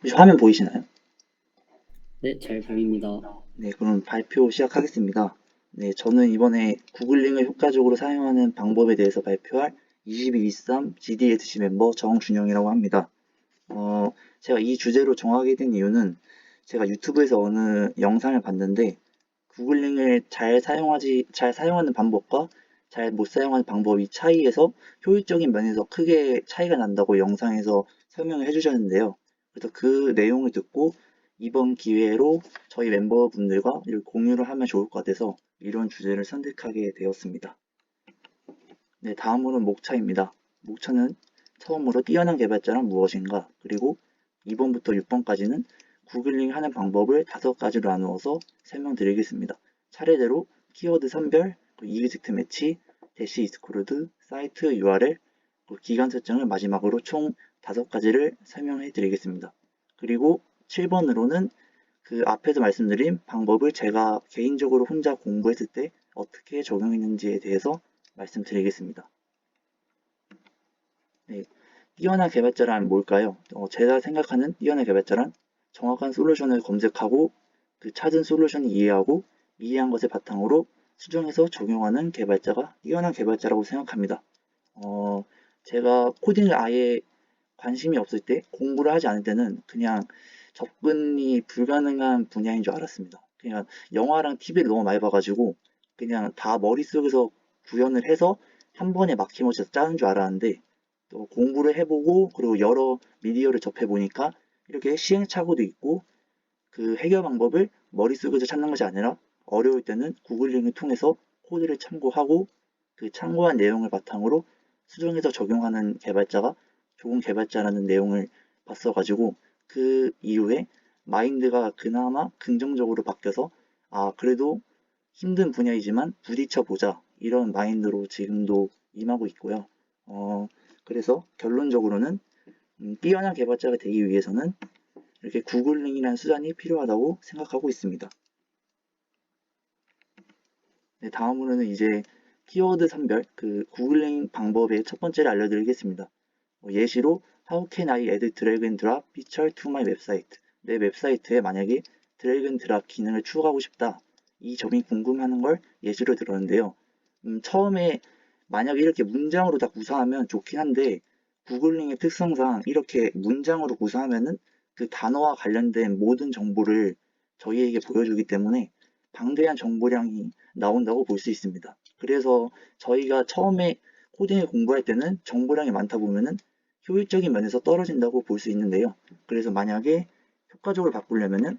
혹시 화면 보이시나요? 네, 잘 보입니다. 네, 그럼 발표 시작하겠습니다. 네, 저는 이번에 구글링을 효과적으로 사용하는 방법에 대해서 발표할 2223 GDSC 멤버 정준영이라고 합니다. 어, 제가 이 주제로 정하게 된 이유는 제가 유튜브에서 어느 영상을 봤는데 구글링을 잘 사용하는 방법과 잘 못 사용하는 방법이 차이에서 효율적인 면에서 크게 차이가 난다고 영상에서 설명을 해주셨는데요. 그래서 그 내용을 듣고 이번 기회로 저희 멤버분들과 이를 공유를 하면 좋을 것 같아서 이런 주제를 선택하게 되었습니다. 네, 다음으로는 목차입니다. 목차는 처음으로 뛰어난 개발자란 무엇인가, 그리고 2번부터 6번까지는 구글링 하는 방법을 5가지로 나누어서 설명드리겠습니다. 차례대로 키워드 선별, 이그젝트 매치, 대시 이스코르드, 사이트 URL, 기간 설정을 마지막으로 총 5가지를 설명해 드리겠습니다. 그리고 7번으로는 그 앞에서 말씀드린 방법을 제가 개인적으로 혼자 공부했을 때 어떻게 적용했는지에 대해서 말씀드리겠습니다. 네, 뛰어난 개발자란 뭘까요? 제가 생각하는 뛰어난 개발자란 정확한 솔루션을 검색하고 그 찾은 솔루션을 이해하고 이해한 것을 바탕으로 수정해서 적용하는 개발자가 뛰어난 개발자라고 생각합니다. 어, 제가 코딩을 아예 관심이 없을 때, 공부를 하지 않을 때는 그냥 접근이 불가능한 분야인 줄 알았습니다. 그냥 영화랑 TV를 너무 많이 봐가지고 그냥 다 머릿속에서 구현을 해서 한 번에 막힘없이 짜는 줄 알았는데 또 공부를 해보고 그리고 여러 미디어를 접해보니까 이렇게 시행착오도 있고 그 해결 방법을 머릿속에서 찾는 것이 아니라 어려울 때는 구글링을 통해서 코드를 참고하고 그 참고한 내용을 바탕으로 수정해서 적용하는 개발자가 좋은 개발자라는 내용을 봤어가지고 그 이후에 마인드가 그나마 긍정적으로 바뀌어서 아 그래도 힘든 분야이지만 부딪혀 보자 이런 마인드로 지금도 임하고 있고요. 어, 그래서 결론적으로는 뛰어난 개발자가 되기 위해서는 이렇게 구글링이라는 수단이 필요하다고 생각하고 있습니다. 네, 다음으로는 이제 키워드 선별, 그 구글링 방법의 첫 번째를 알려드리겠습니다. 예시로 How can I add drag and drop feature to my website? 내 웹사이트에 만약에 드래그 앤 드랍 기능을 추가하고 싶다. 이 점이 궁금하는 걸 예시로 들었는데요. 처음에 만약에 이렇게 문장으로 다 구사하면 좋긴 한데 구글링의 특성상 이렇게 문장으로 구사하면은 그 단어와 관련된 모든 정보를 저희에게 보여주기 때문에 방대한 정보량이 나온다고 볼 수 있습니다. 그래서 저희가 처음에 코딩을 공부할 때는 정보량이 많다 보면은 효율적인 면에서 떨어진다고 볼 수 있는데요. 그래서 만약에 효과적으로 바꾸려면은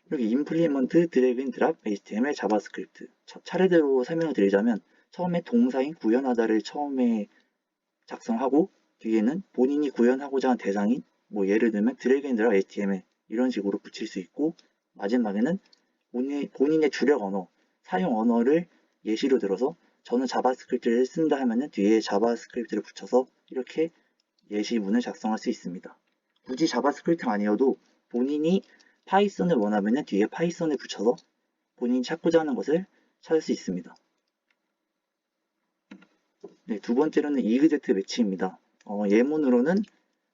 이렇게 implement drag and drop HTML 자바스크립트 차례대로 설명을 드리자면 처음에 동사인 구현하다를 처음에 작성하고 뒤에는 본인이 구현하고자 하는 대상인 뭐 예를 들면 드래그 앤 드랍 HTML 이런 식으로 붙일 수 있고 마지막에는 본인의 주력 언어, 사용 언어를 예시로 들어서 저는 자바스크립트를 쓴다 하면은 뒤에 자바스크립트를 붙여서 이렇게 예시문을 작성할 수 있습니다. 굳이 자바스크립트가 아니어도 본인이 파이썬을 원하면은 뒤에 파이썬을 붙여서 본인이 찾고자 하는 것을 찾을 수 있습니다. 네, 두 번째로는 이그젝트 매치입니다. 예문으로는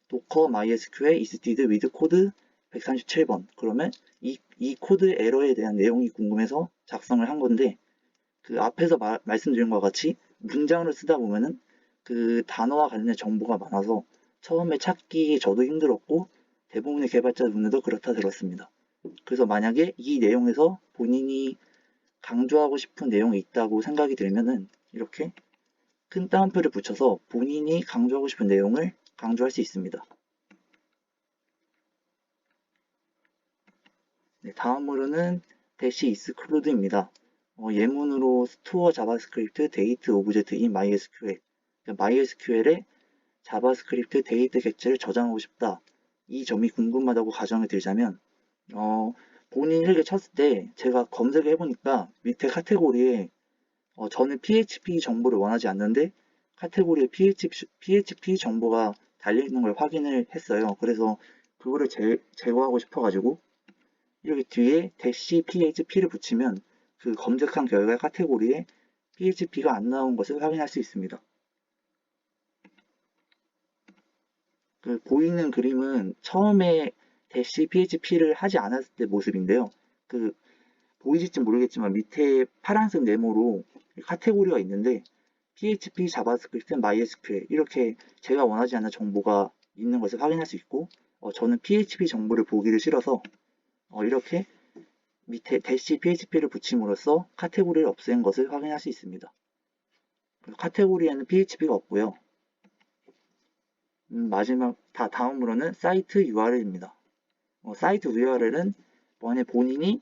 docker mysql instead with 코드 137번. 그러면 이 코드 에러에 대한 내용이 궁금해서 작성을 한 건데 그 앞에서 말씀드린 것과 같이 문장으로 쓰다 보면은 그 단어와 관련된 정보가 많아서 처음에 찾기 저도 힘들었고 대부분의 개발자분들도 그렇다 들었습니다. 그래서 만약에 이 내용에서 본인이 강조하고 싶은 내용이 있다고 생각이 들면은 이렇게 큰 따옴표를 붙여서 본인이 강조하고 싶은 내용을 강조할 수 있습니다. 네, 다음으로는 대시 이스크루드입니다. 예문으로 스토어 자바스크립트 데이트 오브젝트 인 MySQL MySQL에 자바스크립트 데이트 객체를 저장하고 싶다. 이 점이 궁금하다고 가정을 들자면 어, 본인이 이렇게 쳤을 때 제가 검색을 해보니까 밑에 카테고리에 저는 PHP 정보를 원하지 않는데 카테고리에 PHP 정보가 달려있는 걸 확인을 했어요. 그래서 그거를 제거하고 싶어가지고 이렇게 뒤에 대시 PHP를 붙이면 그 검색한 결과 카테고리에 PHP가 안 나온 것을 확인할 수 있습니다. 그 보이는 그림은 처음에 대시 PHP를 하지 않았을 때 모습인데요. 그 보이실지 모르겠지만 밑에 파란색 네모로 카테고리가 있는데 PHP, 자바스크립트, MySQL 이렇게 제가 원하지 않는 정보가 있는 것을 확인할 수 있고 저는 PHP 정보를 보기를 싫어서 이렇게 밑에 대시 PHP를 붙임으로써 카테고리를 없앤 것을 확인할 수 있습니다. 카테고리에는 PHP가 없고요. 마지막 다음으로는 사이트 URL입니다. 사이트 URL은 만약 본인이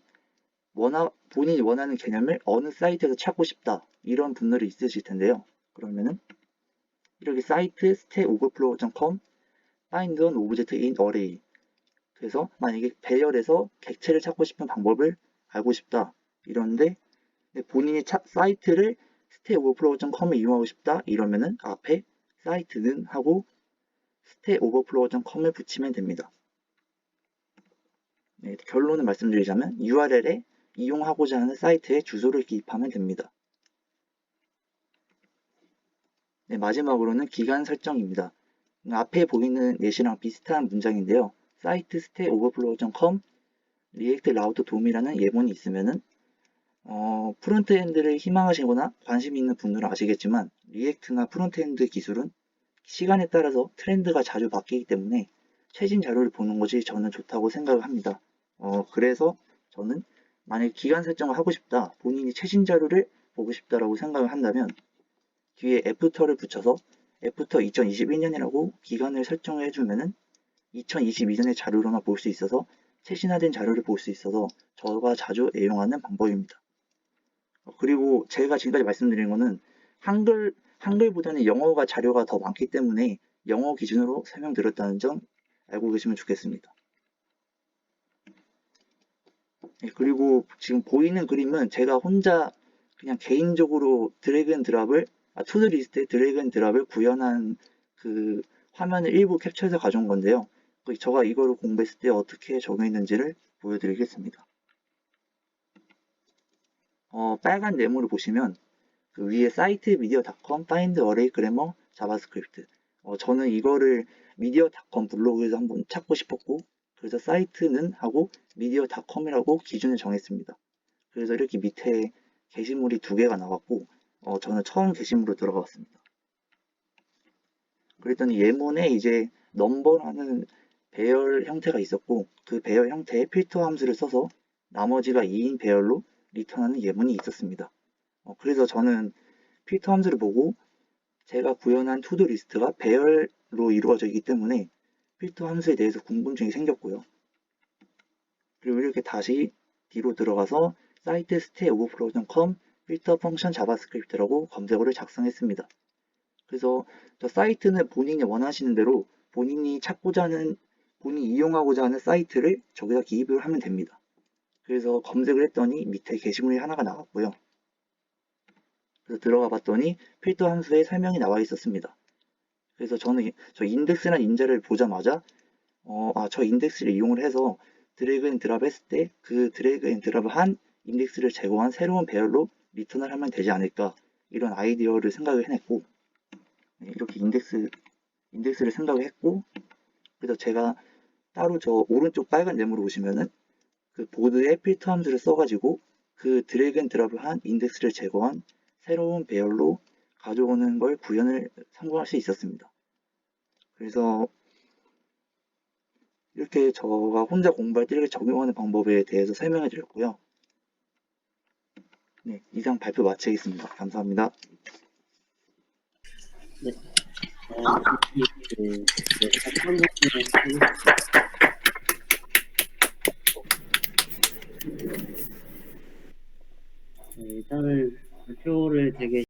원하는 개념을 어느 사이트에서 찾고 싶다 이런 분들이 있으실 텐데요. 그러면은 이렇게 사이트 stackoverflow.com find an object in array 그래서 만약에 배열에서 객체를 찾고 싶은 방법을 알고 싶다 이런데 본인이 사이트를 stackoverflow.com에 이용하고 싶다 이러면은 앞에 사이트는 하고 stackoverflow.com을 붙이면 됩니다. 네, 결론을 말씀드리자면 URL에 이용하고자 하는 사이트의 주소를 기입하면 됩니다. 네, 마지막으로는 기간 설정입니다. 앞에 보이는 예시랑 비슷한 문장인데요. 사이트 stackoverflow.com react route DOM이라는 예문이 있으면은 프론트엔드를 희망하시거나 관심 있는 분들은 아시겠지만 리액트나 프론트엔드 기술은 시간에 따라서 트렌드가 자주 바뀌기 때문에 최신 자료를 보는 것이 저는 좋다고 생각을 합니다. 그래서 저는 만약 기간 설정을 하고 싶다, 본인이 최신 자료를 보고 싶다라고 생각을 한다면 뒤에 애프터를 붙여서 애프터 2021년이라고 기간을 설정을 해주면은 2022년의 자료로만 볼 수 있어서 최신화된 자료를 볼 수 있어서 저가 자주 애용하는 방법입니다. 그리고 제가 지금까지 말씀드린 거는 한글보다는 영어가 자료가 더 많기 때문에 영어 기준으로 설명드렸다는 점 알고 계시면 좋겠습니다. 네, 그리고 지금 보이는 그림은 제가 혼자 그냥 개인적으로 드래그 앤 드랍을 투두 리스트에 드래그 앤 드랍을 구현한 그 화면을 일부 캡처해서 가져온 건데요. 제가 이거를 공부했을 때 어떻게 적용했는지를 보여드리겠습니다. 빨간 네모를 보시면 그 위에 사이트 미디어.com, find array grammar, 자바스크립트. 저는 이거를 미디어.com 블로그에서 한번 찾고 싶었고 그래서 사이트는 하고 미디어.com이라고 기준을 정했습니다. 그래서 이렇게 밑에 게시물이 두 개가 나왔고 저는 처음 게시물로 들어갔습니다. 그랬더니 예문에 이제 넘버라는 배열 형태가 있었고 그 배열 형태에 필터 함수를 써서 나머지가 2인 배열로 리턴하는 예문이 있었습니다. 그래서 저는 필터 함수를 보고 제가 구현한 투두 리스트가 배열로 이루어져 있기 때문에 필터 함수에 대해서 궁금증이 생겼고요. 그리고 이렇게 다시 뒤로 들어가서 사이트 stackoverflow.com 필터 펑션 자바스크립트라고 검색어를 작성했습니다. 그래서 저 사이트는 본인이 원하시는 대로 본인이 이용하고자 하는 사이트를 저기다 기입을 하면 됩니다. 그래서 검색을 했더니 밑에 게시물이 하나가 나왔고요. 그래서 들어가 봤더니 필터 함수에 설명이 나와 있었습니다. 그래서 저는 저 인덱스란 인자를 보자마자 저 인덱스를 이용을 해서 드래그 앤 드랍 했을 때 그 드래그 앤 드랍을 한 인덱스를 제거한 새로운 배열로 리턴을 하면 되지 않을까 이런 아이디어를 생각을 해냈고 이렇게 인덱스를 생각을 했고 그래서 제가 따로 저 오른쪽 빨간 네모로 보시면은 그 보드에 필터 함수를 써가지고 그 드래그 앤 드랍을 한 인덱스를 제거한 새로운 배열로 가져오는 걸 구현을 성공할 수 있었습니다. 그래서 이렇게 저가 혼자 공부할 때 이렇게 적용하는 방법에 대해서 설명해 드렸고요. 네, 이상 발표 마치겠습니다. 감사합니다. 네. 답변 하겠습니다. 일단은 발표를 되게